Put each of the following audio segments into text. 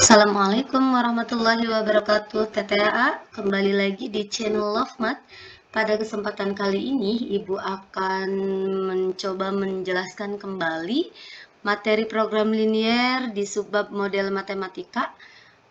Assalamualaikum warahmatullahi wabarakatuh. TTA, kembali lagi di channel Love Math. Pada kesempatan kali ini, Ibu akan mencoba menjelaskan kembali materi program linier di subbab model matematika.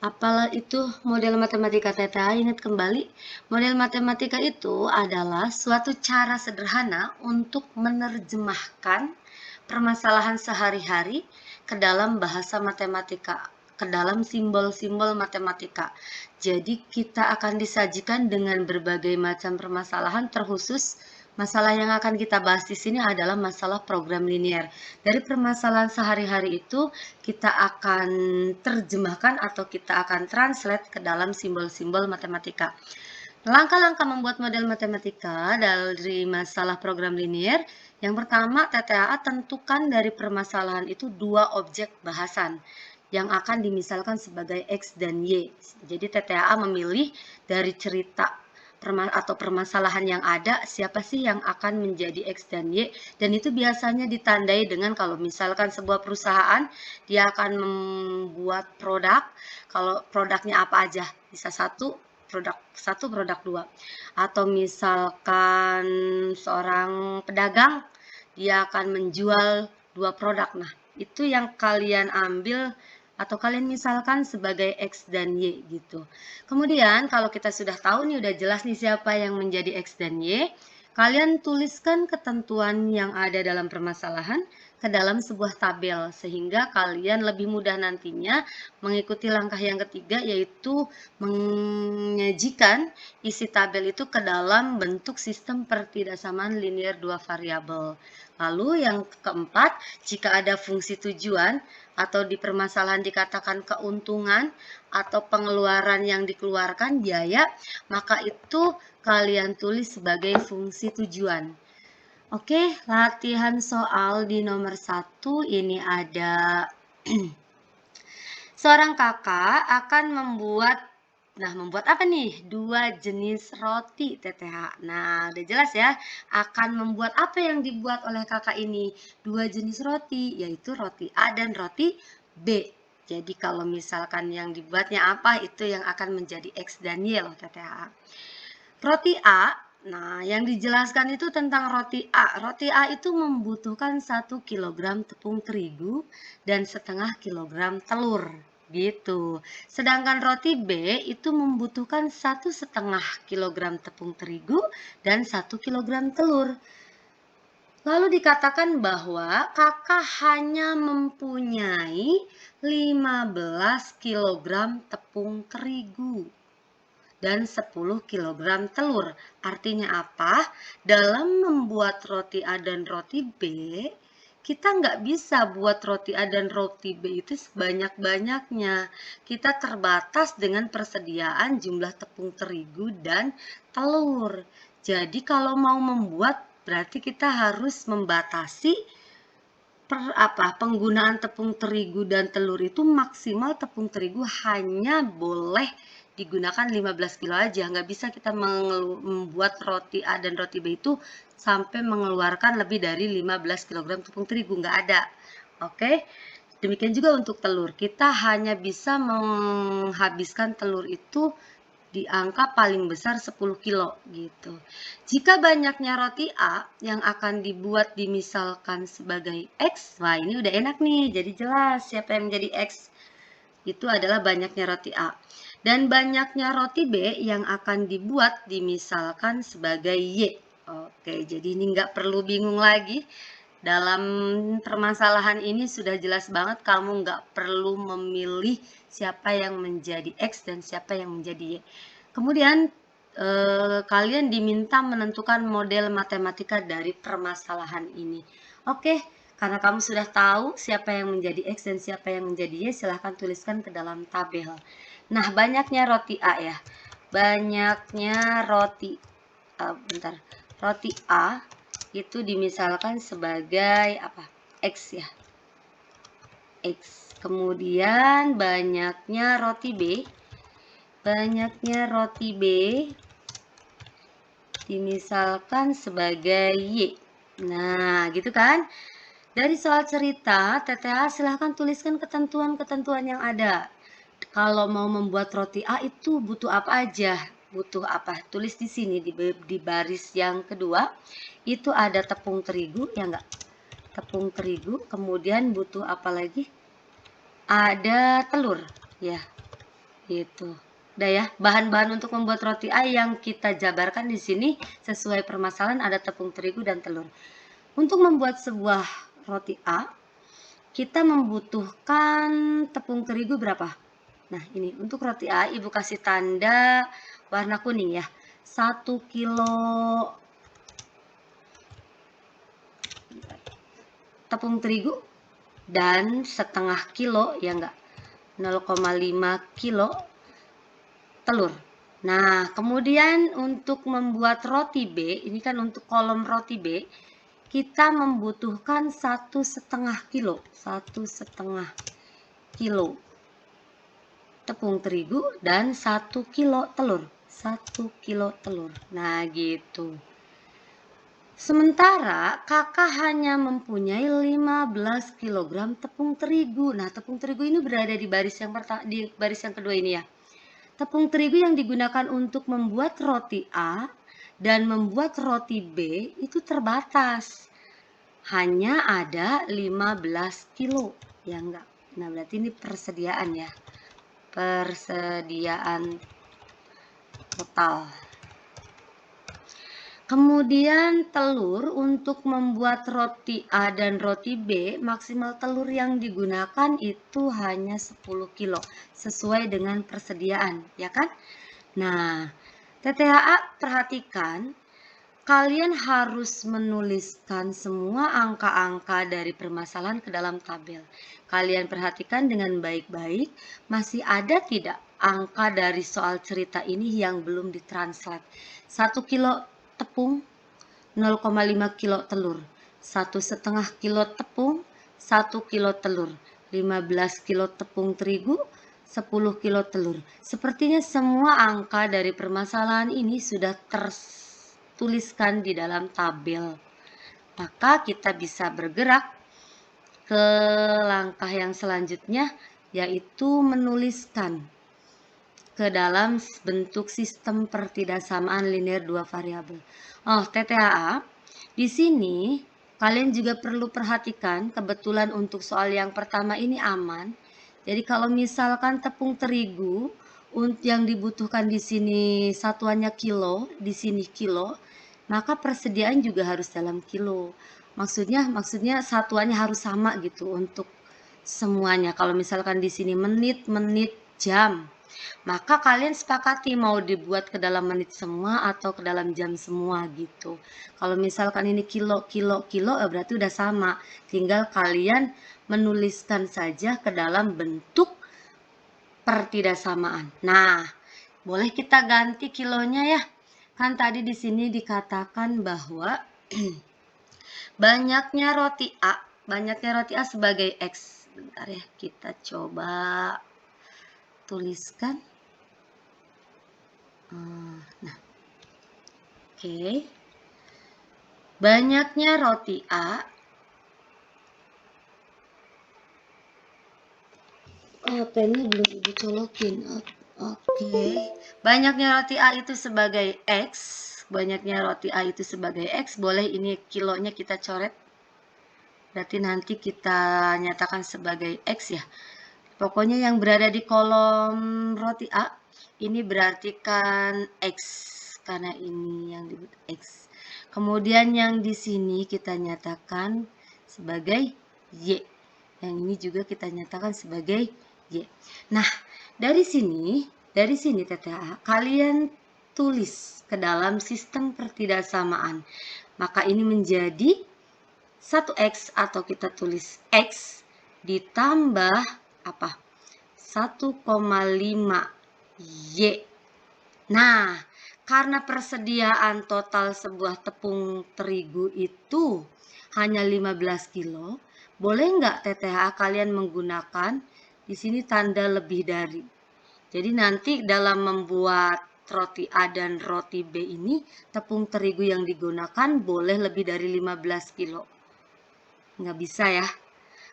Apalah itu model matematika TTA? Ingat kembali, model matematika itu adalah suatu cara sederhana untuk menerjemahkan permasalahan sehari-hari ke dalam bahasa matematika, ke dalam simbol-simbol matematika. Jadi kita akan disajikan dengan berbagai macam permasalahan, terkhusus masalah yang akan kita bahas di sini adalah masalah program linier. Dari permasalahan sehari-hari itu kita akan terjemahkan atau kita akan translate ke dalam simbol-simbol matematika. Langkah-langkah membuat model matematika dari masalah program linier. Yang pertama, TTA tentukan dari permasalahan itu dua objek bahasan yang akan dimisalkan sebagai X dan Y. Jadi TTA memilih dari cerita atau permasalahan yang ada, siapa sih yang akan menjadi X dan Y, dan itu biasanya ditandai dengan kalau misalkan sebuah perusahaan dia akan membuat produk, kalau produknya apa aja, bisa produk 2, atau misalkan seorang pedagang dia akan menjual 2 produk. Nah, itu yang kalian ambil atau kalian misalkan sebagai X dan Y gitu. Kemudian kalau kita sudah tahu nih, udah jelas nih siapa yang menjadi X dan Y, kalian tuliskan ketentuan yang ada dalam permasalahan ke dalam sebuah tabel sehingga kalian lebih mudah nantinya mengikuti langkah yang ketiga, yaitu menyajikan isi tabel itu ke dalam bentuk sistem pertidaksamaan linear 2 variabel. Lalu yang keempat, jika ada fungsi tujuan atau di permasalahan dikatakan keuntungan atau pengeluaran yang dikeluarkan biaya, maka itu kalian tulis sebagai fungsi tujuan. Oke, latihan soal di nomor 1 ini ada seorang kakak akan membuat apa nih? 2 jenis roti TTH. Nah, udah jelas ya. Akan membuat apa yang dibuat oleh kakak ini? 2 jenis roti, yaitu roti A dan roti B. Jadi kalau misalkan yang dibuatnya apa, itu yang akan menjadi X dan Y loh TTH. Roti A, nah yang dijelaskan itu tentang roti A. Roti A itu membutuhkan 1 kg tepung terigu dan setengah kilogram telur. Gitu. Sedangkan roti B itu membutuhkan 1,5 kg tepung terigu dan 1 kg telur. Lalu dikatakan bahwa kakak hanya mempunyai 15 kg tepung terigu dan 10 kg telur. Artinya apa? Dalam membuat roti A dan roti B, kita nggak bisa buat roti A dan roti B itu sebanyak-banyaknya. Kita terbatas dengan persediaan jumlah tepung terigu dan telur. Jadi kalau mau membuat, berarti kita harus membatasi penggunaan tepung terigu dan telur itu maksimal tepung terigu hanya boleh digunakan 15 kilo aja. Nggak bisa kita membuat roti A dan roti B itu sampai mengeluarkan lebih dari 15 kg tepung terigu, nggak ada. Oke, demikian juga untuk telur, kita hanya bisa menghabiskan telur itu di angka paling besar 10 kilo gitu. Jika banyaknya roti A yang akan dibuat dimisalkan sebagai X, wah ini udah enak nih, jadi jelas siapa yang menjadi X. Itu adalah banyaknya roti A. Dan banyaknya roti B yang akan dibuat dimisalkan sebagai Y. Oke, jadi ini nggak perlu bingung lagi. Dalam permasalahan ini sudah jelas banget, kamu nggak perlu memilih siapa yang menjadi X dan siapa yang menjadi Y. Kemudian kalian diminta menentukan model matematika dari permasalahan ini. Oke, karena kamu sudah tahu siapa yang menjadi X dan siapa yang menjadi Y, silahkan tuliskan ke dalam tabel. Nah, banyaknya roti A ya. Banyaknya roti roti A itu dimisalkan sebagai apa? X ya. X. Kemudian banyaknya roti B. Banyaknya roti B dimisalkan sebagai Y. Nah, gitu kan? Dari soal cerita, TTA silahkan tuliskan ketentuan-ketentuan yang ada. Kalau mau membuat roti A itu butuh apa aja? Butuh apa? Tulis di sini di baris yang kedua. Itu ada tepung terigu, ya enggak? Tepung terigu, kemudian butuh apa lagi? Ada telur, ya. Gitu. Udah ya, bahan-bahan untuk membuat roti A yang kita jabarkan di sini sesuai permasalahan ada tepung terigu dan telur. Untuk membuat sebuah roti A, kita membutuhkan tepung terigu berapa? Nah, ini untuk roti A, Ibu kasih tanda warna kuning ya. 1 kilo tepung terigu dan setengah kilo, ya enggak, 0,5 kilo telur. Nah, kemudian untuk membuat roti B, ini kan untuk kolom roti B, kita membutuhkan 1,5 kilo, 1,5 kilo tepung terigu dan 1 kilo telur, 1 kilo telur. Nah, gitu. Sementara kakak hanya mempunyai 15 kg tepung terigu. Nah, tepung terigu ini berada di baris yang di baris yang kedua ini ya. Tepung terigu yang digunakan untuk membuat roti A dan membuat roti B itu terbatas. Hanya ada 15 kilo. Ya enggak. Nah, berarti ini persediaan ya. Persediaan total. Kemudian telur untuk membuat roti A dan roti B, maksimal telur yang digunakan itu hanya 10 kilo, sesuai dengan persediaan, ya kan? Nah, TTHA perhatikan, kalian harus menuliskan semua angka-angka dari permasalahan ke dalam tabel. Kalian perhatikan dengan baik-baik, masih ada tidak angka dari soal cerita ini yang belum ditranslate? 1 kilo tepung, 0,5 kilo telur, 1,5 kilo tepung, 1 kilo telur, 15 kilo tepung terigu, 10 kilo telur. Sepertinya semua angka dari permasalahan ini sudah tertuliskan di dalam tabel. Maka kita bisa bergerak ke langkah yang selanjutnya, yaitu menuliskan ke dalam bentuk sistem pertidaksamaan linear dua variabel. Oh, TTHA, di sini kalian juga perlu perhatikan, kebetulan untuk soal yang pertama ini aman. Jadi kalau misalkan tepung terigu yang dibutuhkan di sini satuannya kilo, di sini kilo, maka persediaan juga harus dalam kilo. Maksudnya satuannya harus sama gitu untuk semuanya. Kalau misalkan di sini menit, jam, maka kalian sepakati mau dibuat ke dalam menit semua atau ke dalam jam semua gitu. Kalau misalkan ini kilo, berarti udah sama. Tinggal kalian menuliskan saja ke dalam bentuk pertidaksamaan. Nah, boleh kita ganti kilonya ya. Kan tadi di sini dikatakan bahwa banyaknya roti A sebagai X. Bentar ya, kita coba tuliskan. Nah, oke. Banyaknya roti A. Pennya belum Ibu colokin. Oke. Banyaknya roti A itu sebagai X. Banyaknya roti A itu sebagai X. Boleh ini kilonya kita coret. Berarti nanti kita nyatakan sebagai X ya. Pokoknya yang berada di kolom roti A ini berarti kan X, karena ini yang disebut X. Kemudian yang di sini kita nyatakan sebagai Y. Yang ini juga kita nyatakan sebagai Y. Nah, dari sini TTA, kalian tulis ke dalam sistem pertidaksamaan. Maka ini menjadi 1X atau kita tulis X ditambah apa? 1,5 Y. Nah, karena persediaan total sebuah tepung terigu itu hanya 15 kilo, boleh nggak TTH kalian menggunakan di sini tanda lebih dari. Jadi nanti dalam membuat roti A dan roti B ini, tepung terigu yang digunakan boleh lebih dari 15 kilo. Nggak bisa ya.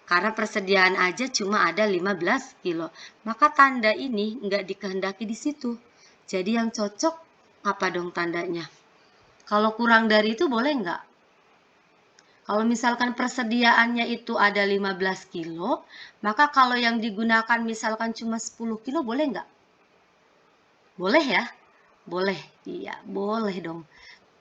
Karena persediaan aja cuma ada 15 kilo. Maka tanda ini nggak dikehendaki di situ. Jadi yang cocok apa dong tandanya? Kalau kurang dari itu boleh nggak? Kalau misalkan persediaannya itu ada 15 kilo, maka kalau yang digunakan misalkan cuma 10 kilo boleh nggak? Boleh ya? Boleh, iya boleh dong.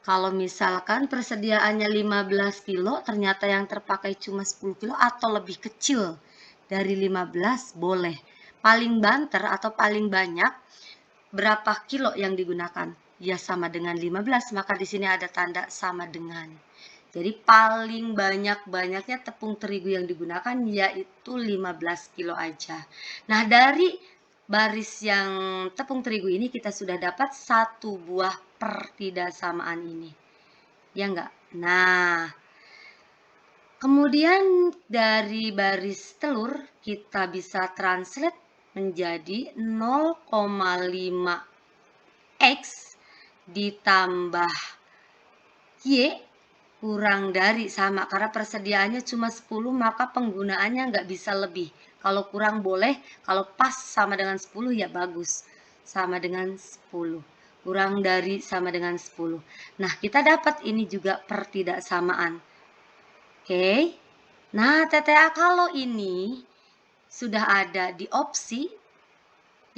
Kalau misalkan persediaannya 15 kilo, ternyata yang terpakai cuma 10 kilo atau lebih kecil dari 15, boleh. Paling banter atau paling banyak, berapa kilo yang digunakan? Ya sama dengan 15, maka di sini ada tanda sama dengan. Jadi paling banyak-banyaknya tepung terigu yang digunakan yaitu 15 kilo aja. Nah, dari baris yang tepung terigu ini kita sudah dapat satu buah pertidaksamaan ini. Ya enggak? Nah, kemudian dari baris telur kita bisa translate menjadi 0,5 X ditambah Y kurang dari sama, karena persediaannya cuma 10 maka penggunaannya nggak bisa lebih. Kalau kurang boleh, kalau pas sama dengan 10 ya bagus, sama dengan 10, kurang dari sama dengan 10. Nah, kita dapat ini juga pertidaksamaan. Oke, nah TTA kalau ini sudah ada di opsi,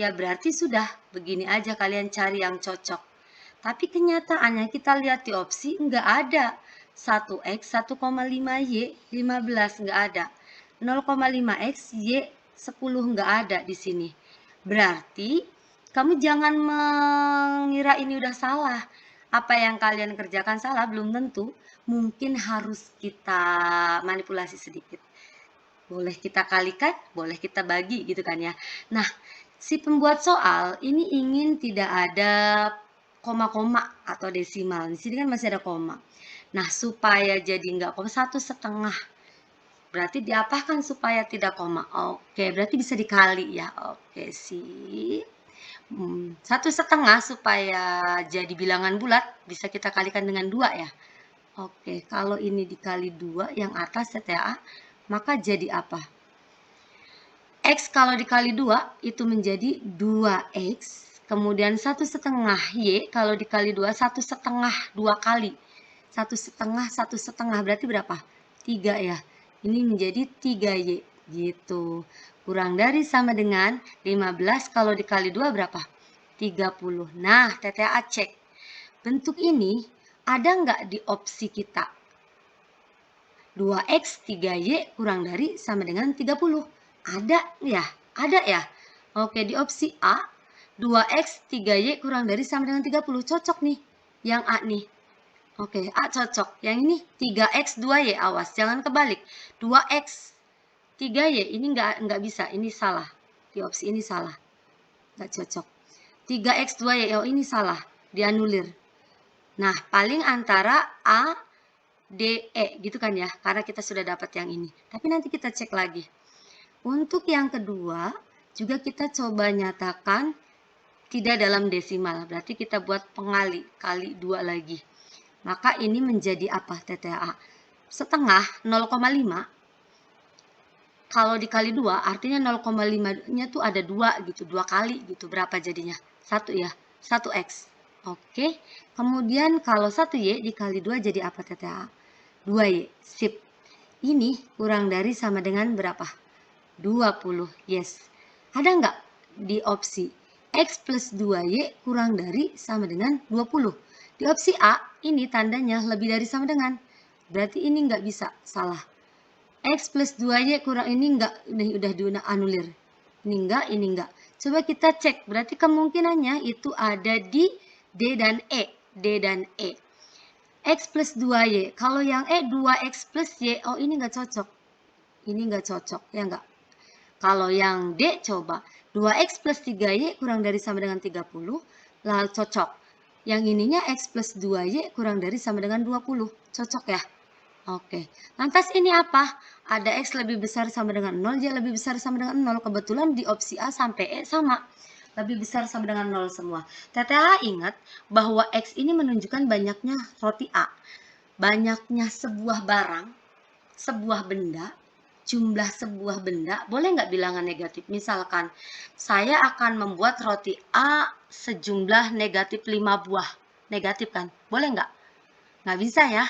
ya berarti sudah, begini aja kalian cari yang cocok. Tapi kenyataannya kita lihat di opsi nggak ada 1X 1,5Y 15, nggak ada. 0,5X Y 10 nggak ada di sini. Berarti kamu jangan mengira ini udah salah. Apa yang kalian kerjakan salah belum tentu. Mungkin harus kita manipulasi sedikit. Boleh kita kalikan, boleh kita bagi gitu kan ya. Nah, si pembuat soal ini ingin tidak ada koma-koma atau desimal. Di sini kan masih ada koma. Nah, supaya jadi nggak koma, 1,5. Berarti diapakan supaya tidak koma? Oke, berarti bisa dikali ya. Oke, sip. 1,5 supaya jadi bilangan bulat, bisa kita kalikan dengan 2 ya. Oke, kalau ini dikali 2, yang atas TTA, maka jadi apa? X kalau dikali 2, itu menjadi 2X. Kemudian 1,5 Y kalau dikali 2, 1,5 2 kali. 1,5 berarti berapa? 3 ya. Ini menjadi 3Y gitu. Kurang dari sama dengan 15 kalau dikali 2 berapa? 30. Nah, TTA cek. Bentuk ini ada nggak di opsi kita? 2X 3Y kurang dari sama dengan 30. Ada ya? Ada ya? Oke, di opsi A 2X 3Y kurang dari sama dengan 30. Cocok nih. Yang A nih. Oke, A cocok. Yang ini 3X 2Y, awas jangan kebalik. 2X 3Y ini nggak bisa, ini salah. Di opsi ini salah. Nggak cocok. 3X 2Y, oh ini salah, dianulir. Nah, paling antara A DE gitu kan ya, karena kita sudah dapat yang ini. Tapi nanti kita cek lagi. Untuk yang kedua, juga kita coba nyatakan tidak dalam desimal. Berarti kita buat pengali, kali 2 lagi. Maka ini menjadi apa TTA? Setengah 0,5. Kalau dikali 2, artinya 0,5-nya tuh ada 2 gitu, 2 kali gitu. Berapa jadinya? 1 ya, 1X. Oke, kemudian kalau 1Y dikali 2 jadi apa TTA? 2Y, sip. Ini kurang dari sama dengan berapa? 20, yes. Ada nggak di opsi X plus 2Y kurang dari sama dengan 20? Di opsi A, ini tandanya lebih dari sama dengan. Berarti ini nggak bisa, salah. X plus 2Y kurang ini nggak, udah dianulir. Ini enggak. Coba kita cek, berarti kemungkinannya itu ada di D dan E. D dan E. X plus 2Y. Kalau yang E 2X plus Y, oh ini nggak cocok. Ini nggak cocok, ya nggak? Kalau yang D coba. 2X plus 3Y kurang dari sama dengan 30. Lalu cocok. Yang ininya X plus 2Y kurang dari sama dengan 20. Cocok ya? Oke. Lantas ini apa? Ada X lebih besar sama dengan 0, Y lebih besar sama dengan 0. Kebetulan di opsi A sampai E sama. Lebih besar sama dengan 0 semua. TTA ingat bahwa X ini menunjukkan banyaknya roti A. Banyaknya sebuah barang, sebuah benda, jumlah sebuah benda, boleh nggak bilangan negatif? Misalkan, saya akan membuat roti A sejumlah negatif 5 buah. Negatif kan? Boleh nggak? Nggak bisa ya.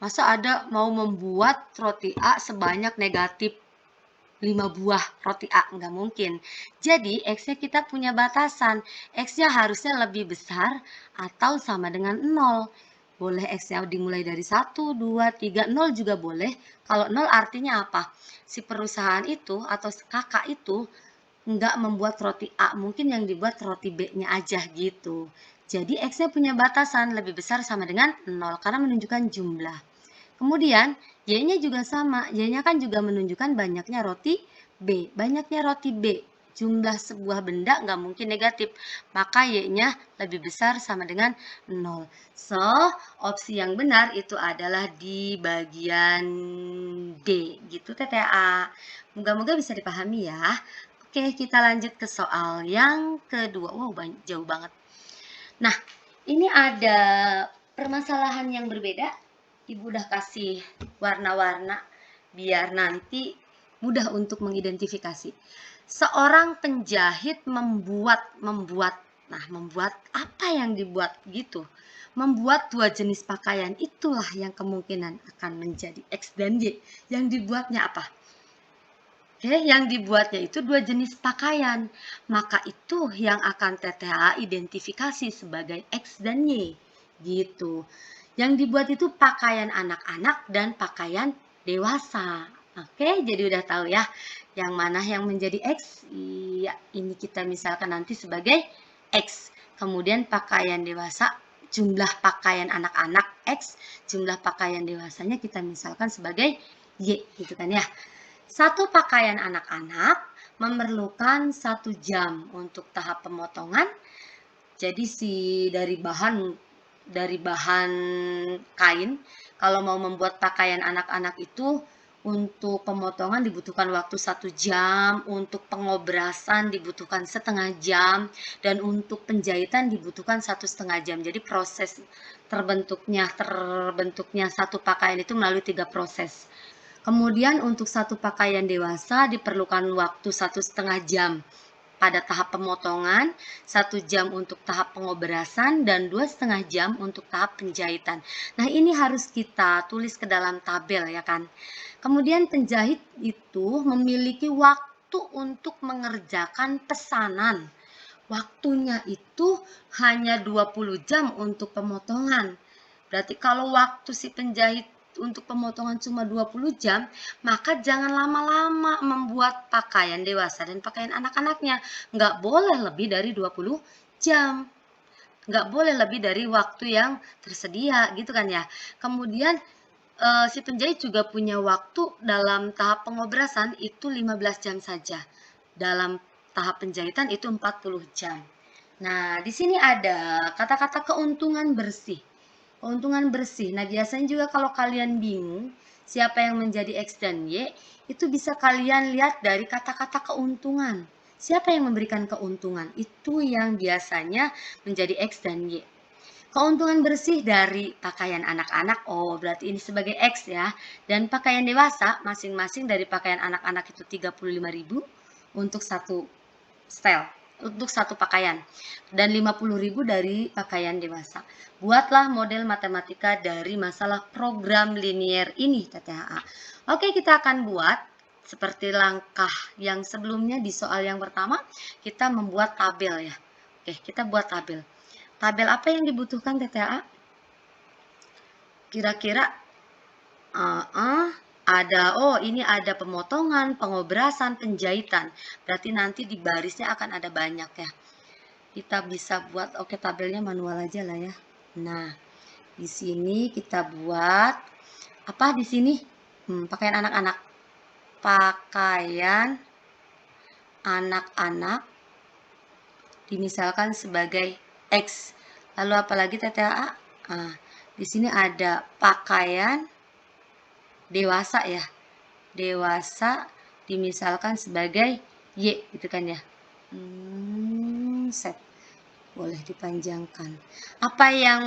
Masa ada mau membuat roti A sebanyak negatif 5 buah roti A? Nggak mungkin. Jadi, X-nya kita punya batasan. X-nya harusnya lebih besar atau sama dengan 0. Boleh X-nya dimulai dari 1, 2, 3, 0 juga boleh. Kalau 0 artinya apa? Si perusahaan itu atau kakak itu nggak membuat roti A, mungkin yang dibuat roti B-nya aja gitu. Jadi X-nya punya batasan lebih besar sama dengan 0 karena menunjukkan jumlah. Kemudian Y-nya juga sama, Y-nya kan juga menunjukkan banyaknya roti B. Banyaknya roti B, jumlah sebuah benda nggak mungkin negatif, maka Y-nya lebih besar sama dengan 0. So, opsi yang benar itu adalah di bagian D, gitu TTA. Moga-moga bisa dipahami ya. Oke, kita lanjut ke soal yang kedua. Wow, jauh banget. Nah, ini ada permasalahan yang berbeda. Ibu udah kasih warna-warna biar nanti mudah untuk mengidentifikasi. Seorang penjahit membuat apa yang dibuat gitu? Membuat 2 jenis pakaian, itulah yang kemungkinan akan menjadi X dan Y. Yang dibuatnya apa? Oke, yang dibuatnya itu 2 jenis pakaian. Maka itu yang akan TTA identifikasi sebagai X dan Y. Gitu. Yang dibuat itu pakaian anak-anak dan pakaian dewasa. Oke, jadi udah tahu ya. Yang mana yang menjadi X? Iya, ini kita misalkan nanti sebagai X. Kemudian pakaian dewasa, jumlah pakaian anak-anak X, jumlah pakaian dewasanya kita misalkan sebagai Y. Gitu kan ya. Satu pakaian anak-anak memerlukan 1 jam untuk tahap pemotongan. Jadi dari bahan kain, kalau mau membuat pakaian anak-anak itu untuk pemotongan dibutuhkan waktu 1 jam, untuk pengobrasan dibutuhkan setengah jam, dan untuk penjahitan dibutuhkan 1,5 jam. Jadi proses terbentuknya satu pakaian itu melalui 3 proses. Kemudian untuk satu pakaian dewasa diperlukan waktu 1,5 jam pada tahap pemotongan, 1 jam untuk tahap pengobrasan, dan 2,5 jam untuk tahap penjahitan. Nah, ini harus kita tulis ke dalam tabel ya kan. Kemudian penjahit itu memiliki waktu untuk mengerjakan pesanan. Waktunya itu hanya 20 jam untuk pemotongan. Berarti kalau waktu si penjahit untuk pemotongan cuma 20 jam, maka jangan lama-lama membuat pakaian dewasa dan pakaian anak-anaknya. Nggak boleh lebih dari 20 jam. Nggak boleh lebih dari waktu yang tersedia, gitu kan ya. Kemudian si penjahit juga punya waktu dalam tahap pengobrasan itu 15 jam saja. Dalam tahap penjahitan itu 40 jam. Nah, di sini ada kata-kata keuntungan bersih. Keuntungan bersih. Nah, biasanya juga kalau kalian bingung siapa yang menjadi X dan Y, itu bisa kalian lihat dari kata-kata keuntungan. Siapa yang memberikan keuntungan? Itu yang biasanya menjadi X dan Y. Keuntungan bersih dari pakaian anak-anak, oh berarti ini sebagai X ya. Dan pakaian dewasa, masing-masing dari pakaian anak-anak itu 35.000 untuk satu style, untuk satu pakaian, dan 50.000 dari pakaian dewasa. Buatlah model matematika dari masalah program linier ini TTHA. Oke, kita akan buat seperti langkah yang sebelumnya di soal yang pertama, kita membuat tabel ya. Oke, kita buat tabel. Tabel apa yang dibutuhkan TTHA? Kira-kira ini ada pemotongan, pengobrasan, penjahitan. Berarti nanti di barisnya akan ada banyak ya. Kita bisa buat, oke tabelnya manual aja lah ya. Nah, di sini kita buat apa di sini? Pakaian anak-anak. Pakaian anak-anak dimisalkan sebagai X. Lalu apalagi TTA? Di sini ada pakaian dewasa ya. Dewasa dimisalkan sebagai Y gitu kan ya. Set. Boleh dipanjangkan. Apa yang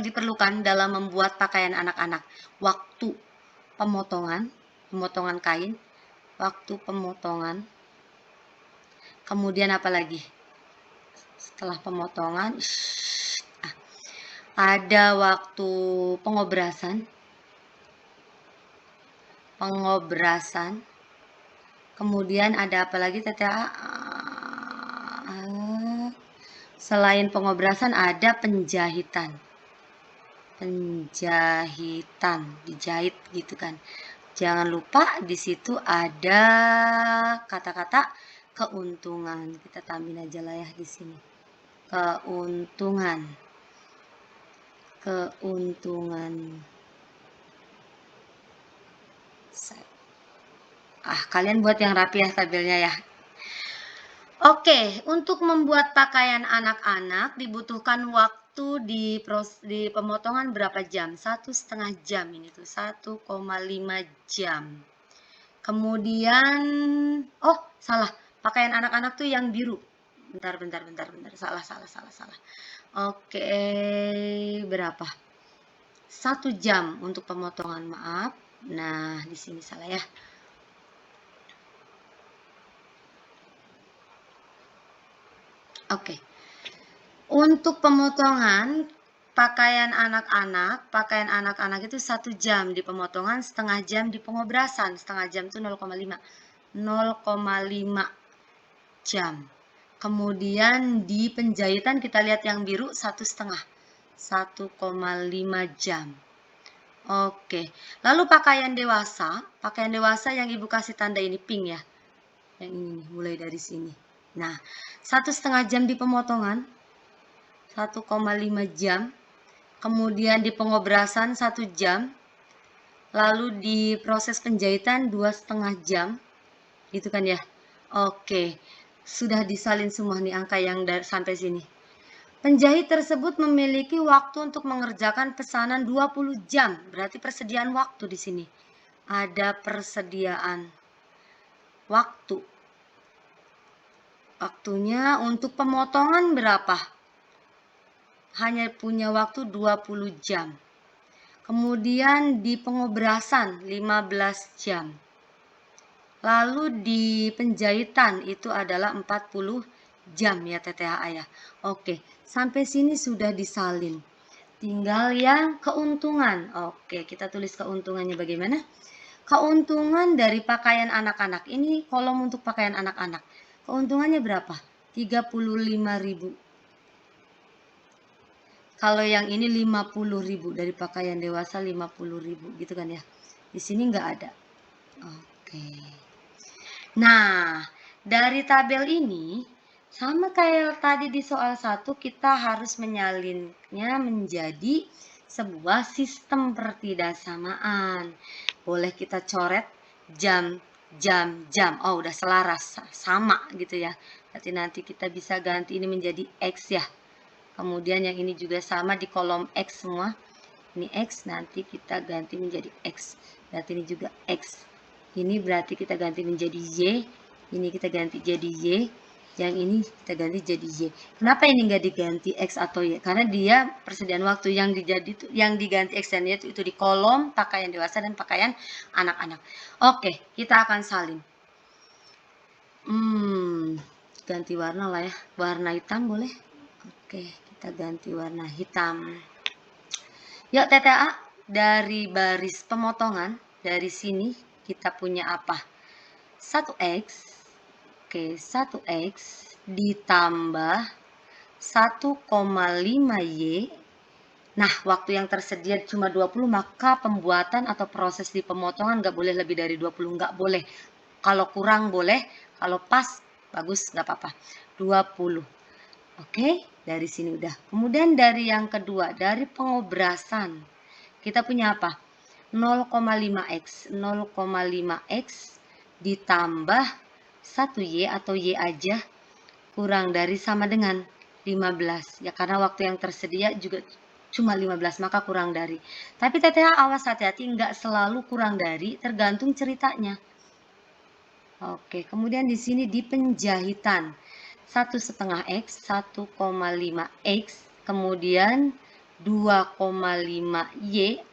diperlukan dalam membuat pakaian anak-anak? Waktu pemotongan, pemotongan kain, waktu pemotongan. Kemudian apa lagi? Setelah pemotongan, ada waktu pengobrasan. Kemudian ada apa lagi TTA? Selain pengobrasan ada penjahitan. Dijahit gitu kan. Jangan lupa di situ ada kata-kata keuntungan. Kita tambahin aja lah ya di sini. Keuntungan. Kalian buat yang rapi ya tabelnya ya. Oke, untuk membuat pakaian anak-anak dibutuhkan waktu di pemotongan berapa jam? 1,5 jam ini tuh, 1,5 jam. Kemudian, salah, pakaian anak-anak tuh yang biru. Bentar, salah. Oke, berapa? 1 jam untuk pemotongan, maaf. Nah, di sini salah ya. Oke. Untuk pemotongan pakaian anak-anak itu 1 jam di pemotongan, setengah jam di pengobrasan. Setengah jam itu 0,5 jam. Kemudian di penjahitan kita lihat yang biru 1,5 jam. Oke. Lalu pakaian dewasa yang ibu kasih tanda ini pink ya. Yang ini mulai dari sini. Nah, 1,5 jam di pemotongan, 1,5 jam. Kemudian di pengobrasan 1 jam. Lalu di proses penjahitan 2,5 jam. Gitu kan ya. Oke. Sudah disalin semua nih angka yang sampai sini. Penjahit tersebut memiliki waktu untuk mengerjakan pesanan 20 jam. Berarti persediaan waktu di sini. Ada persediaan waktu. Waktunya untuk pemotongan berapa? Hanya punya waktu 20 jam. Kemudian di pengobrasan 15 jam. Lalu di penjahitan itu adalah 40 jam ya TTHA ya. Oke, sampai sini sudah disalin. Tinggal yang keuntungan. Oke, kita tulis keuntungannya bagaimana? Keuntungan dari pakaian anak-anak. Ini kolom untuk pakaian anak-anak. Keuntungannya berapa? 35.000. Kalau yang ini 50.000, dari pakaian dewasa 50.000 gitu kan ya. Di sini nggak ada. Oke. Nah, dari tabel ini sama kayak tadi di soal 1, kita harus menyalinnya menjadi sebuah sistem pertidaksamaan. Boleh kita coret jam. Oh, udah selaras, sama gitu ya. Nanti kita bisa ganti ini menjadi X ya. Kemudian yang ini juga sama di kolom X semua. Ini X, nanti kita ganti menjadi X. Berarti ini juga X. Ini berarti kita ganti menjadi Y. Ini kita ganti jadi Y. Yang ini kita ganti jadi Y. Kenapa ini nggak diganti X atau Y? Karena dia persediaan waktu yang diganti X dan Y itu di kolom pakaian dewasa dan pakaian anak-anak. Oke, kita akan salin. Ganti warna lah ya. Warna hitam boleh? Oke, kita ganti warna hitam. Yuk TTA, dari baris pemotongan, dari sini kita punya apa? 1X. Oke, 1X ditambah 1,5Y. Nah, waktu yang tersedia cuma 20, maka pembuatan atau proses di pemotongan nggak boleh lebih dari 20, nggak boleh. Kalau kurang boleh, kalau pas, bagus, nggak apa-apa. 20. Oke, dari sini udah. Kemudian dari yang kedua, dari pengobrasan. Kita punya apa? 0,5X. 0,5X ditambah 1Y atau Y aja kurang dari sama dengan 15. Ya karena waktu yang tersedia juga cuma 15, maka kurang dari. Tapi TTH awas hati-hati, nggak selalu kurang dari, tergantung ceritanya. Oke, kemudian di sini di penjahitan 1,5X, 1,5X, kemudian 2,5Y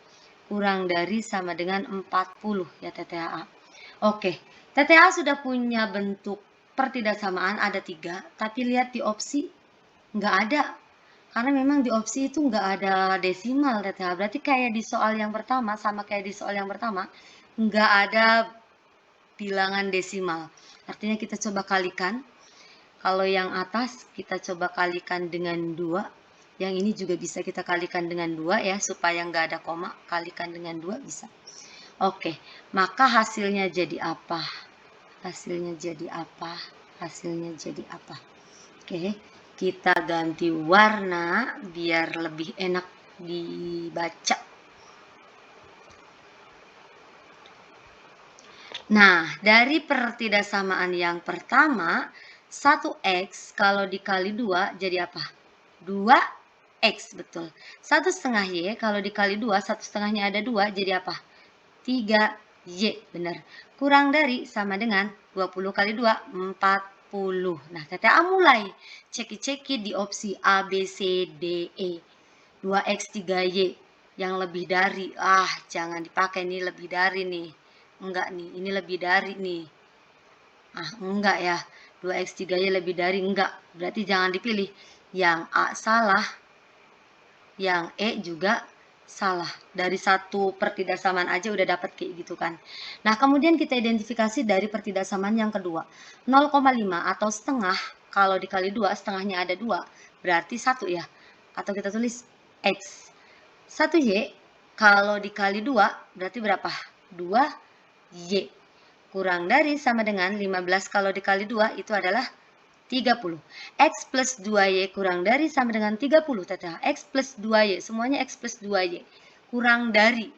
kurang dari sama dengan 40 ya TTAA. Oke, TTAA sudah punya bentuk pertidaksamaan ada 3, tapi lihat di opsi nggak ada. Karena memang di opsi itu nggak ada desimal TTAA. Berarti kayak di soal yang pertama, sama kayak di soal yang pertama, nggak ada bilangan desimal. Artinya kita coba kalikan. Kalau yang atas kita coba kalikan dengan 2. Yang ini juga bisa kita kalikan dengan 2 ya, supaya nggak ada koma. Kalikan dengan 2 bisa. Oke, maka hasilnya jadi apa? Hasilnya jadi apa? Hasilnya jadi apa? Oke, kita ganti warna biar lebih enak dibaca. Nah, dari pertidaksamaan yang pertama, 1x kalau dikali 2 jadi apa? 2x, betul. 1/2 y kalau dikali 2, 1/2-nya ada 2, jadi apa? 3y, benar. Kurang dari sama dengan 20 kali 2, 40. Nah, TTA mulai ceki-ceki di opsi A, B, C, D, E. 2x 3y yang lebih dari. Jangan dipakai nih, lebih dari nih. Enggak nih, ini lebih dari nih. Enggak ya. 2x 3y lebih dari, enggak. Berarti jangan dipilih. Yang A salah, yang E juga salah. Dari satu pertidaksamaan aja udah dapat kayak gitu kan. Nah, kemudian kita identifikasi dari pertidaksamaan yang kedua. 0,5 atau setengah, kalau dikali 2, setengahnya ada 2, berarti 1 ya. Atau kita tulis X. 1Y kalau dikali 2, berarti berapa? 2Y. Kurang dari sama dengan 15 kalau dikali 2, itu adalah 30. X plus 2Y kurang dari sama dengan 30. Teteh. X plus 2Y. Semuanya X plus 2Y. Kurang dari.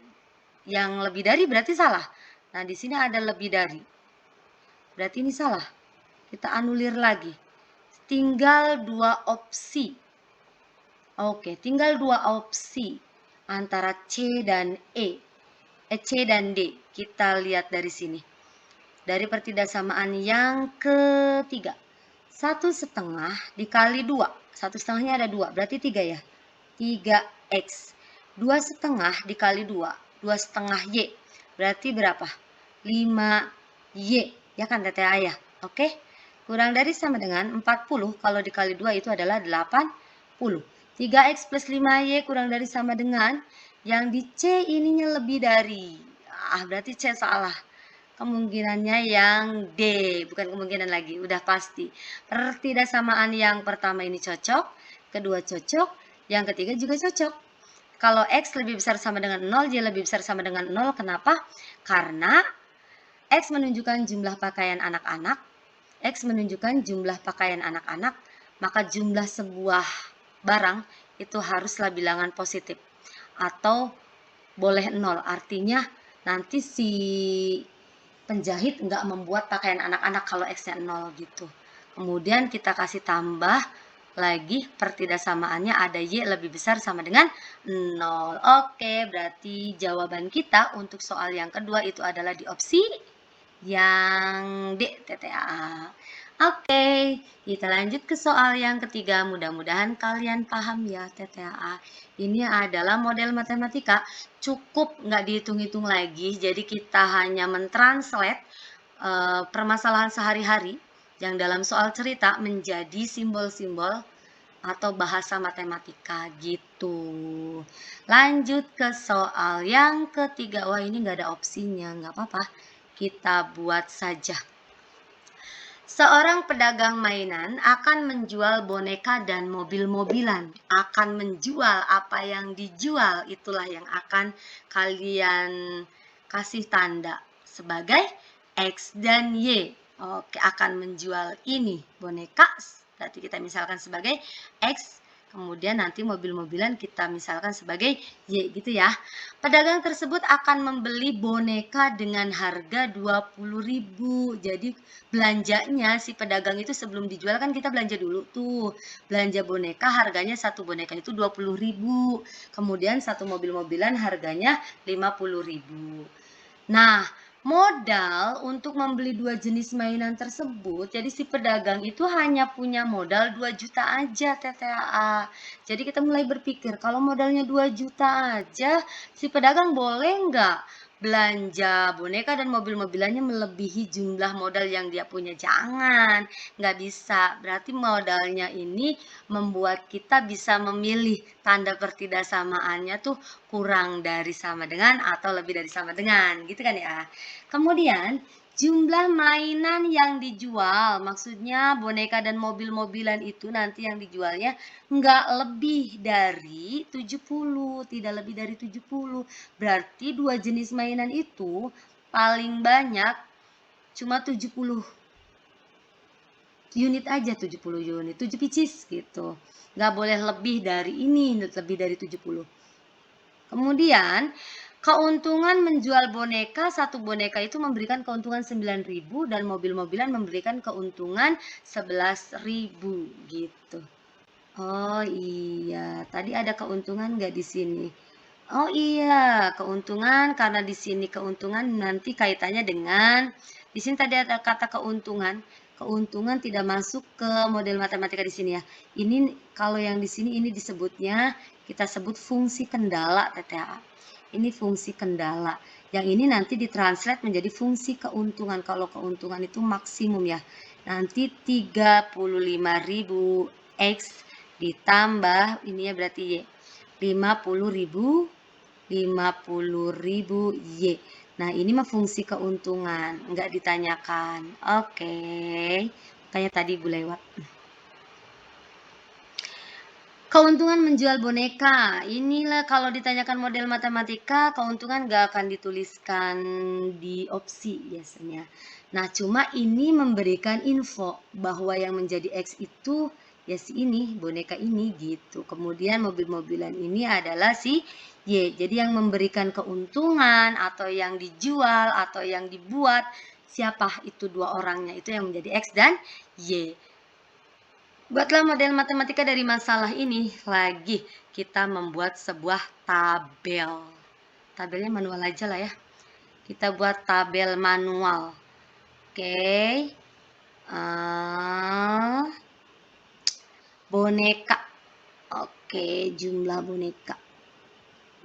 Yang lebih dari berarti salah. Nah, di sini ada lebih dari. Berarti ini salah. Kita anulir lagi. Tinggal 2 opsi. Oke, tinggal 2 opsi. Antara C dan E. C dan D. Kita lihat dari sini. Dari pertidaksamaan yang ketiga. 1/2 dikali 2. 1/2-nya ada 2, berarti 3 ya. 3x. 2/2 dikali 2. 2/2y. Berarti berapa? 5y. Ya kan TTA ya? Oke. Kurang dari sama dengan 40. Kalau dikali 2 itu adalah 80. 3x plus 5y kurang dari sama dengan. Yang di C ininya lebih dari. Berarti C salah. Kemungkinannya yang D, bukan kemungkinan lagi, udah pasti. Pertidaksamaan yang pertama ini cocok, kedua cocok, yang ketiga juga cocok. Kalau X lebih besar sama dengan 0, Y lebih besar sama dengan 0, kenapa? Karena X menunjukkan jumlah pakaian anak-anak, X menunjukkan jumlah pakaian anak-anak, maka jumlah sebuah barang itu haruslah bilangan positif. Atau boleh 0, artinya nanti si penjahit nggak membuat pakaian anak-anak kalau X-nya 0 gitu. Kemudian kita kasih tambah lagi pertidaksamaannya ada Y lebih besar sama dengan 0. Oke, berarti jawaban kita untuk soal yang kedua itu adalah di opsi yang D, TTA. Oke, kita lanjut ke soal yang ketiga. Mudah-mudahan kalian paham ya TTA. Ini adalah model matematika, cukup nggak dihitung-hitung lagi. Jadi kita hanya mentranslate permasalahan sehari-hari yang dalam soal cerita menjadi simbol-simbol atau bahasa matematika gitu. Lanjut ke soal yang ketiga. Wah, ini nggak ada opsinya, nggak apa-apa. Kita buat saja. Seorang pedagang mainan akan menjual boneka dan mobil-mobilan. Akan menjual apa yang dijual, itulah yang akan kalian kasih tanda sebagai X dan Y. Oke, akan menjual ini boneka, berarti kita misalkan sebagai X. Kemudian nanti mobil-mobilan kita misalkan sebagai Y gitu ya. Pedagang tersebut akan membeli boneka dengan harga 20.000. Jadi belanjanya si pedagang itu sebelum dijual kan kita belanja dulu tuh. Belanja boneka harganya satu boneka itu 20.000. Kemudian satu mobil-mobilan harganya 50.000. Nah, Modal untuk membeli dua jenis mainan tersebut, jadi si pedagang itu hanya punya modal 2 juta aja TTAA. Jadi kita mulai berpikir, kalau modalnya 2 juta aja, si pedagang boleh nggak belanja boneka dan mobil-mobilannya melebihi jumlah modal yang dia punya? Jangan, nggak bisa. Berarti modalnya ini membuat kita bisa memilih tanda pertidaksamaannya tuh kurang dari sama dengan atau lebih dari sama dengan, gitu kan ya. Kemudian, jumlah mainan yang dijual, maksudnya boneka dan mobil-mobilan itu nanti yang dijualnya nggak lebih dari 70, tidak lebih dari 70. Berarti dua jenis mainan itu paling banyak cuma 70 unit aja, 70 unit, 7 pieces gitu. Nggak boleh lebih dari ini, lebih dari 70. Kemudian, keuntungan menjual boneka, satu boneka itu memberikan keuntungan 9.000 dan mobil-mobilan memberikan keuntungan 11.000 gitu. Oh iya, tadi ada keuntungan nggak di sini? Oh iya, keuntungan karena di sini keuntungan nanti kaitannya dengan di sini tadi ada kata keuntungan. Keuntungan tidak masuk ke model matematika di sini ya. Ini kalau yang di sini ini disebutnya kita sebut fungsi kendala TTAA. Ini fungsi kendala. Yang ini nanti ditranslate menjadi fungsi keuntungan. Kalau keuntungan itu maksimum ya. Nanti 35.000 X ditambah ini ya berarti Y. 50.000 Y. Nah, ini mah fungsi keuntungan, enggak ditanyakan. Oke. Makanya tadi Ibu lewat. Keuntungan menjual boneka. Inilah kalau ditanyakan model matematika, keuntungan enggak akan dituliskan di opsi biasanya. Nah, cuma ini memberikan info bahwa yang menjadi X itu ya si ini, boneka ini gitu. Kemudian mobil-mobilan ini adalah si Y. Jadi yang memberikan keuntungan atau yang dijual atau yang dibuat siapa itu dua orangnya itu yang menjadi X dan Y. Buatlah model matematika dari masalah ini. Lagi kita membuat sebuah tabel. Tabelnya manual aja lah ya. Kita buat tabel manual. Oke. Boneka. Oke, jumlah boneka.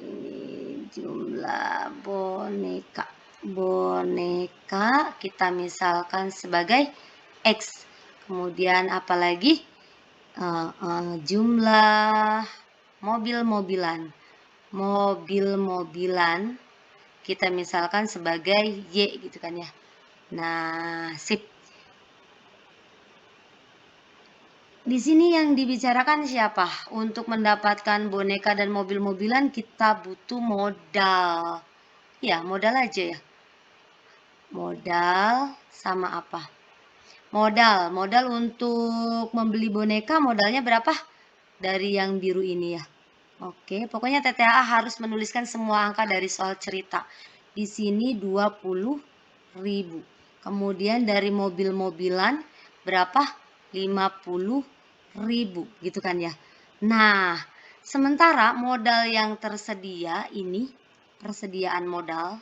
Ini jumlah boneka. Boneka kita misalkan sebagai X. Kemudian apalagi jumlah mobil-mobilan. Mobil-mobilan kita misalkan sebagai Y gitu kan ya. Nah, sip. Di sini yang dibicarakan siapa? Untuk mendapatkan boneka dan mobil-mobilan kita butuh modal. Ya, modal aja ya. Modal sama apa? Modal untuk membeli boneka modalnya berapa? Dari yang biru ini ya. Oke, pokoknya TTAA harus menuliskan semua angka dari soal cerita. Di sini 20.000. Kemudian dari mobil-mobilan berapa? 50.000 gitu kan ya. Nah, sementara modal yang tersedia ini, persediaan modal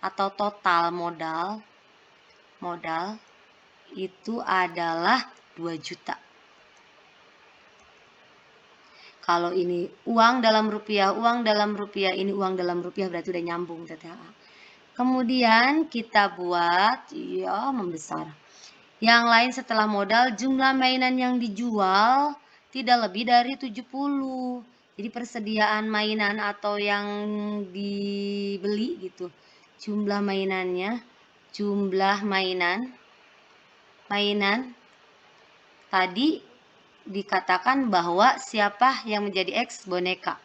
atau total modal itu adalah 2 juta. Kalau ini uang dalam rupiah, ini uang dalam rupiah berarti udah nyambung TTAA. Kemudian kita buat, ya membesar. Yang lain setelah modal, jumlah mainan yang dijual tidak lebih dari 70. Jadi persediaan mainan atau yang dibeli gitu. Jumlah mainannya, jumlah mainan tadi dikatakan bahwa siapa yang menjadi X boneka.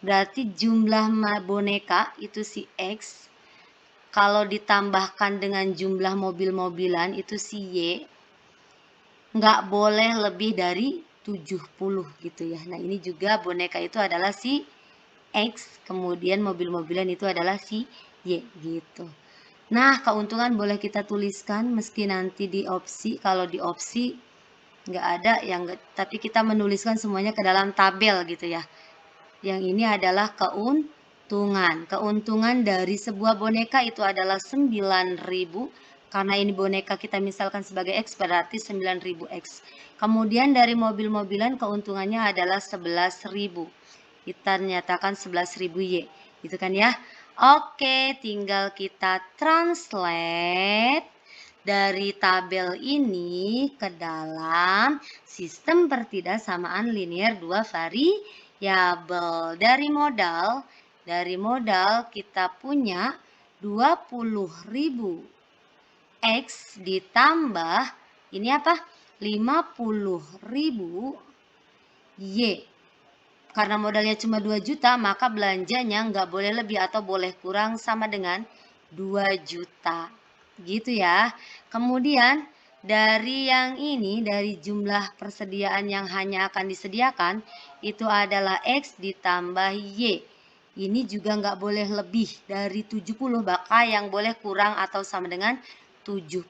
Berarti jumlah boneka itu si X. Kalau ditambahkan dengan jumlah mobil-mobilan itu si Y. Nggak boleh lebih dari 70 gitu ya. Nah ini juga boneka itu adalah si X. Kemudian mobil-mobilan itu adalah si Y gitu. Nah keuntungan boleh kita tuliskan meski nanti di opsi. Kalau di opsi nggak ada yang tapi kita menuliskan semuanya ke dalam tabel gitu ya. Yang ini adalah keuntungan. keuntungan. Keuntungan dari sebuah boneka itu adalah 9.000. Karena ini boneka kita misalkan sebagai X, berarti 9.000 X. Kemudian dari mobil-mobilan keuntungannya adalah 11.000. Kita nyatakan 11.000 Y. Gitu kan ya. Oke, tinggal kita translate dari tabel ini ke dalam sistem pertidaksamaan linear dua variabel. Dari modal kita punya 20.000 X ditambah ini apa? 50.000 Y. Karena modalnya cuma 2 juta, maka belanjanya nggak boleh lebih atau boleh kurang sama dengan 2 juta. Gitu ya. Kemudian dari yang ini, dari jumlah persediaan yang hanya akan disediakan, itu adalah X ditambah Y. Ini juga nggak boleh lebih dari 70, maka yang boleh kurang atau sama dengan 70.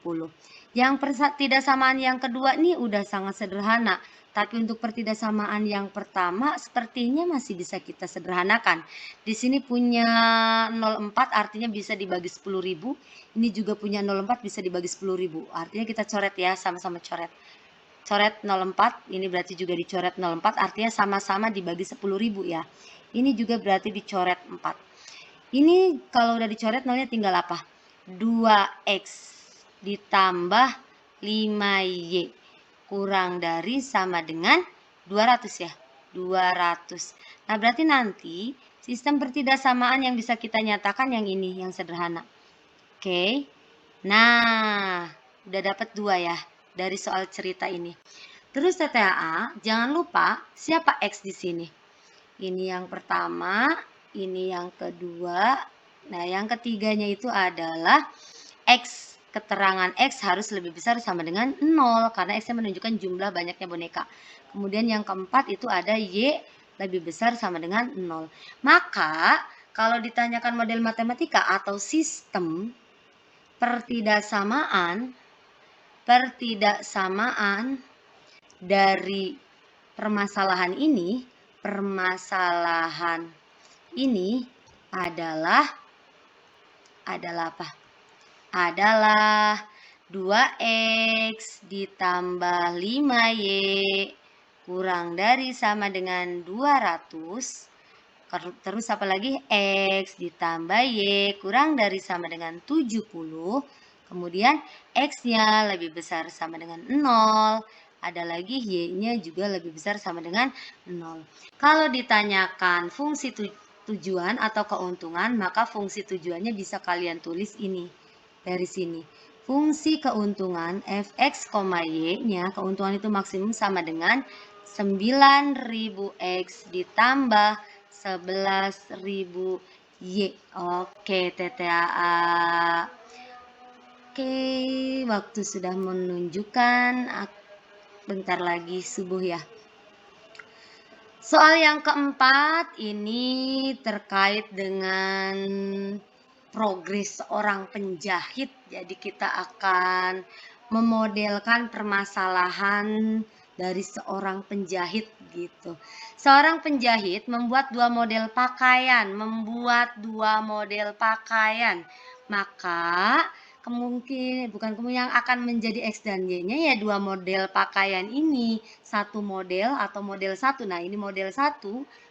Yang pertidaksamaan yang kedua ini udah sangat sederhana. Tapi untuk pertidaksamaan yang pertama sepertinya masih bisa kita sederhanakan. Di sini punya 0,4 artinya bisa dibagi 10.000. Ini juga punya 0,4 bisa dibagi 10.000. Artinya kita coret ya, sama-sama coret. Coret 0,4, ini berarti juga dicoret 0,4 artinya sama-sama dibagi 10.000 ya. Ini juga berarti dicoret 4. Ini kalau udah dicoret nolnya tinggal apa? 2X ditambah 5Y kurang dari sama dengan 200 ya. 200. Nah, berarti nanti sistem pertidaksamaan yang bisa kita nyatakan yang ini, yang sederhana. Oke. Nah, udah dapat 2 ya dari soal cerita ini. Terus TTAA, jangan lupa siapa X di sini. Ini yang pertama, ini yang kedua. Nah, yang ketiganya itu adalah X. Keterangan X harus lebih besar sama dengan 0 karena X menunjukkan jumlah banyaknya boneka. Kemudian yang keempat itu ada Y lebih besar sama dengan 0. Maka kalau ditanyakan model matematika atau sistem pertidaksamaan dari permasalahan ini adalah apa? Adalah 2X ditambah 5Y kurang dari sama dengan 200. Terus apa lagi? X ditambah Y kurang dari sama dengan 70. Kemudian X-nya lebih besar sama dengan 0. Ada lagi Y-nya juga lebih besar sama dengan 0. Kalau ditanyakan fungsi tujuan atau keuntungan, maka fungsi tujuannya bisa kalian tulis ini. Dari sini. Fungsi keuntungan fx, y-nya, keuntungan itu maksimum sama dengan 9.000x ditambah 11.000 Y. Oke, TTAA. Oke, waktu sudah menunjukkan bentar lagi subuh ya. Soal yang keempat ini terkait dengan progres seorang penjahit. Jadi kita akan memodelkan permasalahan dari seorang penjahit gitu. Seorang penjahit membuat dua model pakaian, Maka kemungkinan yang akan menjadi X dan Y-nya ya dua model pakaian ini. Satu model atau model 1. Nah, ini model 1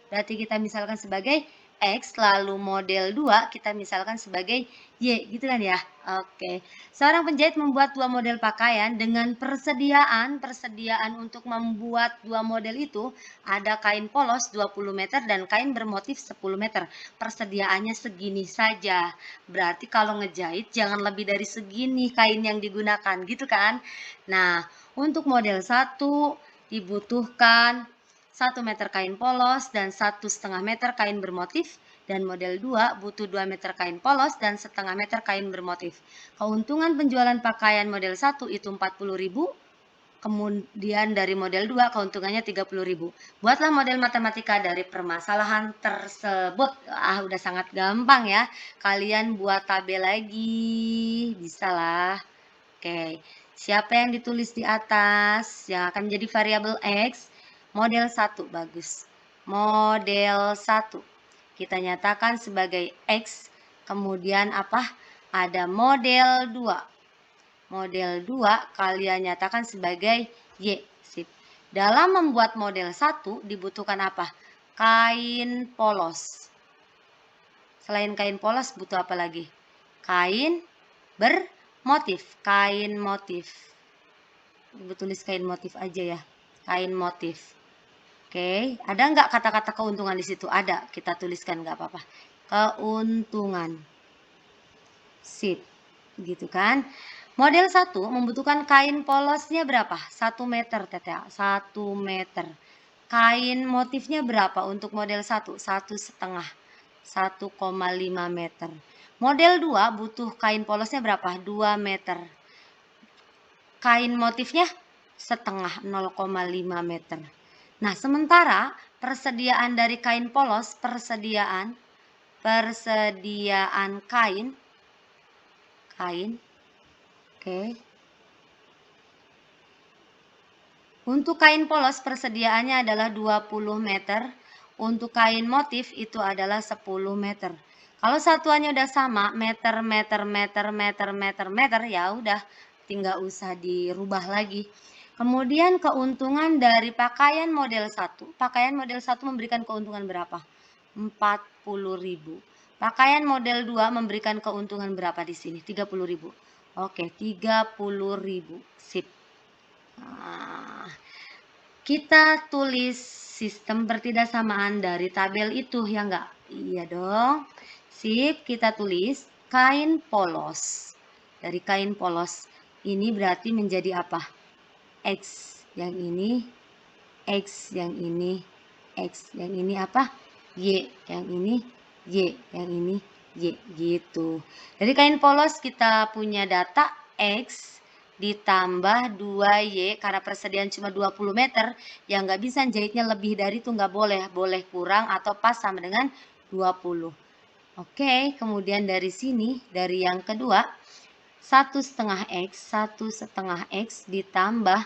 berarti kita misalkan sebagai X, lalu model 2 kita misalkan sebagai Y, gitu kan ya. Oke. Seorang penjahit membuat dua model pakaian dengan persediaan untuk membuat dua model itu ada kain polos 20 meter dan kain bermotif 10 meter. Persediaannya segini saja. Berarti kalau ngejahit jangan lebih dari segini kain yang digunakan, gitu kan. Nah, untuk model 1 dibutuhkan 1 meter kain polos dan 1,5 meter kain bermotif, dan model 2 butuh 2 meter kain polos dan setengah meter kain bermotif. Keuntungan penjualan pakaian model 1 itu 40.000, kemudian dari model 2 keuntungannya 30.000. Buatlah model matematika dari permasalahan tersebut. Udah sangat gampang ya. Kalian buat tabel lagi, bisalah. Oke, siapa yang ditulis di atas yang akan menjadi variabel X? Model 1, bagus. Model 1. kita nyatakan sebagai X. Kemudian apa? Ada model 2. Model 2 kalian nyatakan sebagai Y. Sip. Dalam membuat model 1 dibutuhkan apa? Kain polos. Selain kain polos butuh apa lagi? Kain bermotif. Kain motif. Ibu tulis kain motif aja ya. Kain motif. Oke, ada nggak kata-kata keuntungan di situ? Ada, kita tuliskan nggak apa-apa. Keuntungan. Sip, gitu kan. Model 1 membutuhkan kain polosnya berapa? 1 meter, Tete. 1 meter. Kain motifnya berapa untuk model 1? 1,5. 1,5 meter. Model 2 butuh kain polosnya berapa? 2 meter. Kain motifnya setengah, 0,5 meter. Nah, sementara persediaan dari kain polos, persediaan kain, oke. Untuk kain polos persediaannya adalah 20 meter, untuk kain motif itu adalah 10 meter. Kalau satuannya udah sama, meter, ya udah tinggal usah dirubah lagi. Kemudian keuntungan dari pakaian model 1. Pakaian model 1 memberikan keuntungan berapa? 40.000. Pakaian model 2 memberikan keuntungan berapa di sini? 30.000. Oke, 30.000. Sip. Nah, kita tulis sistem pertidaksamaan dari tabel itu ya enggak? Iya dong. Sip, kita tulis kain polos. Dari kain polos ini berarti menjadi apa? X, yang ini X, yang ini X, yang ini apa? Y, yang ini Y, yang ini Y, gitu. Dari kain polos kita punya data X ditambah 2Y, karena persediaan cuma 20 meter, yang nggak bisa jahitnya lebih dari itu nggak boleh, boleh kurang atau pas sama dengan 20. Oke, kemudian dari sini, dari yang kedua, 1,5 X ditambah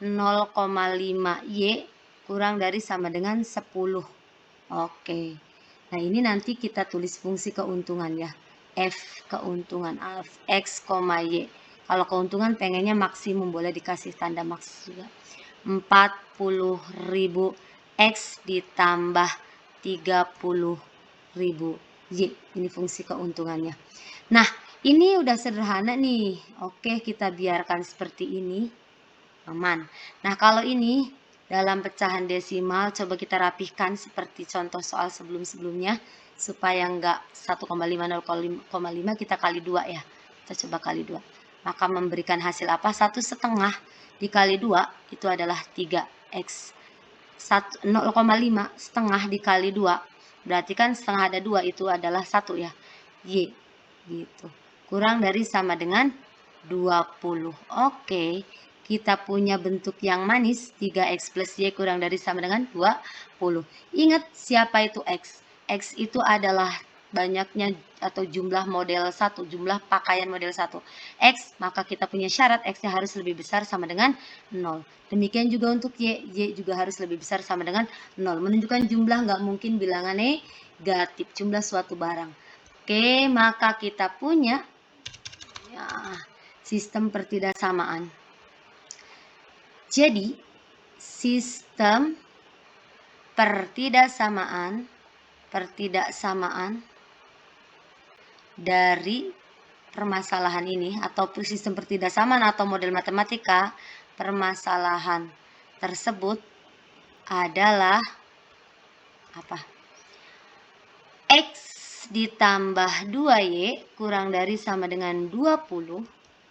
0,5 Y kurang dari sama dengan 10. Oke. Nah, ini nanti kita tulis fungsi keuntungan ya. F keuntungan X, Y. Kalau keuntungan pengennya maksimum, boleh dikasih tanda maks juga. 40.000 X ditambah 30.000 Y. Ini fungsi keuntungannya. Nah, ini udah sederhana nih. Oke, kita biarkan seperti ini. Aman. Nah, kalau ini dalam pecahan desimal coba kita rapihkan seperti contoh soal sebelum-sebelumnya supaya enggak 1,5 0,5 kita kali 2 ya. Kita coba kali 2. Maka memberikan hasil apa? 1,5 dikali 2 itu adalah 3x. 0,5 setengah dikali 2 berarti kan setengah ada 2 itu adalah 1 ya. Y gitu. Kurang dari sama dengan 20. Oke, kita punya bentuk yang manis, 3x plus y kurang dari sama dengan 20. Ingat siapa itu x? X itu adalah banyaknya atau jumlah model 1, jumlah pakaian model 1. X, maka kita punya syarat X-nya harus lebih besar sama dengan 0. Demikian juga untuk Y, Y juga harus lebih besar sama dengan 0. Menunjukkan jumlah nggak mungkin bilangan negatif, jumlah suatu barang. Oke, maka kita punya ya, sistem pertidaksamaan. Jadi, sistem pertidaksamaan dari permasalahan ini atau sistem pertidaksamaan atau model matematika permasalahan tersebut adalah apa? X ditambah 2Y kurang dari sama dengan 20.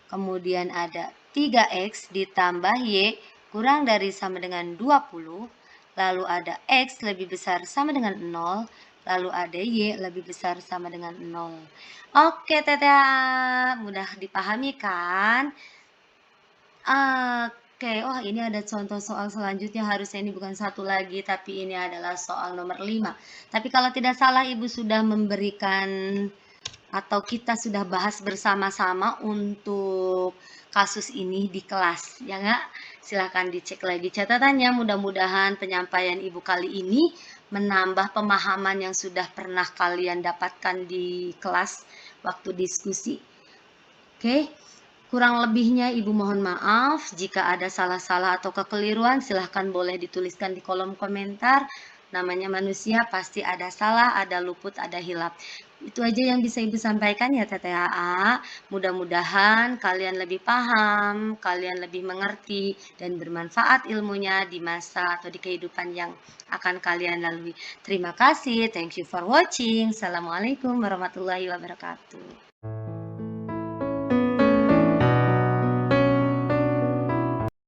Kemudian ada 3X ditambah Y kurang dari sama dengan 20. Lalu ada X lebih besar sama dengan 0. Lalu ada Y lebih besar sama dengan 0. Oke, Teteh, mudah dipahami kan? Oke, oh ini ada contoh soal selanjutnya, harusnya ini bukan satu lagi, tapi ini adalah soal nomor 5. Tapi kalau tidak salah Ibu sudah memberikan atau kita sudah bahas bersama-sama untuk kasus ini di kelas, ya nggak? Silahkan dicek lagi catatannya, mudah-mudahan penyampaian Ibu kali ini menambah pemahaman yang sudah pernah kalian dapatkan di kelas waktu diskusi. Oke, kurang lebihnya Ibu mohon maaf. Jika ada salah-salah atau kekeliruan, silahkan boleh dituliskan di kolom komentar. Namanya manusia pasti ada salah, ada luput, ada hilap. Itu aja yang bisa Ibu sampaikan ya TTAA. Mudah-mudahan kalian lebih paham, kalian lebih mengerti, dan bermanfaat ilmunya di masa atau di kehidupan yang akan kalian lalui. Terima kasih, thank you for watching. Assalamualaikum warahmatullahi wabarakatuh.